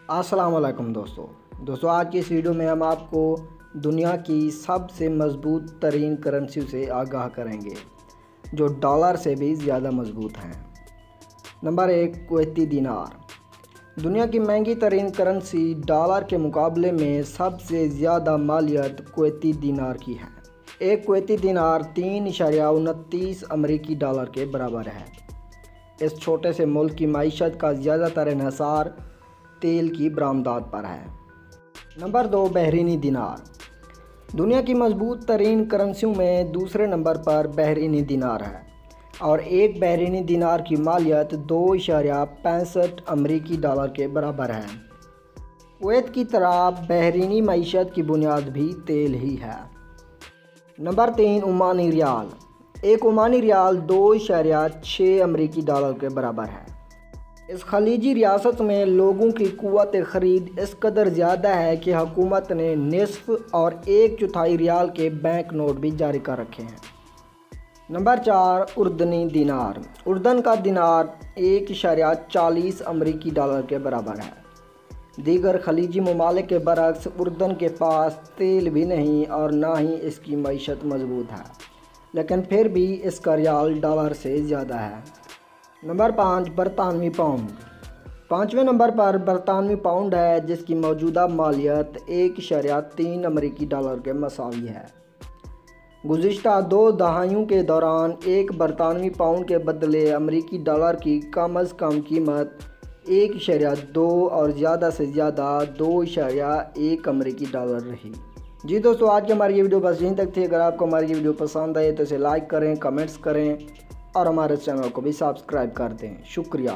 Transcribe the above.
السلام علیکم دوستو آج کی اس ویڈیو میں ہم آپ کو دنیا کی سب سے مضبوط ترین کرنسیوں سے آگاہ کریں گے جو ڈالر سے بھی زیادہ مضبوط ہیں۔ نمبر 1، کویتی دینار۔ دنیا کی مہنگی ترین کرنسی ڈالر کے مقابلے میں سب سے زیادہ مالیت کویتی دینار کی ہے۔ ایک کویتی دینار 3.29 امریکی ڈالر کے برابر ہے۔ اس چھوٹے سے ملک کی معیشت کا زیادہ تر انحصار تیل کی برآمدات پر ہے۔ نمبر 2، بحرینی دینار۔ دنیا کی مضبوط ترین کرنسیوں میں دوسرے نمبر پر بحرینی دینار ہے اور ایک بحرینی دینار کی مالیت 2.65 امریکی ڈالر کے برابر ہے۔ کویت کی طرح بحرینی معیشت کی بنیاد بھی تیل ہی ہے۔ نمبر 3، عمانی ریال۔ ایک عمانی ریال 2.6 امریکی ڈالر کے برابر ہے۔ اس خلیجی ریاست میں لوگوں کی قوت خرید اس قدر زیادہ ہے کہ حکومت نے نصف اور 1/4 ریال کے بینک نوٹ بھی جاری کر رکھے ہیں۔ نمبر 4، اردنی دینار۔ اردن کا دینار 1.40 امریکی ڈالر کے برابر ہے۔ دیگر خلیجی ممالک کے برعکس اردن کے پاس تیل بھی نہیں اور نہ ہی اس کی معیشت مضبوط ہے، لیکن پھر بھی اس کا ریال ڈالر سے زیادہ ہے۔ نمبر 5، برطانوی پاؤنڈ۔ 5ویں نمبر پر برطانوی پاؤنڈ ہے جس کی موجودہ مالیت 1.3 امریکی ڈالر کے مساوی ہے۔ گزشتہ 2 دہائیوں کے دوران ایک برطانوی پاؤنڈ کے بدلے امریکی ڈالر کی کم از کم قیمت 1.2 اور زیادہ سے زیادہ 2.1 امریکی ڈالر رہی۔ جی دوستو، آج کی ہماری یہ ویڈیو بس یہیں تک تھی۔ اگر آپ کو ہماری یہ ویڈیو پسند آئے تو اسے لائک کریں، کمنٹس کریں اور ہمارے چینل کو بھی سبسکرائب کر دیں۔ شکریہ۔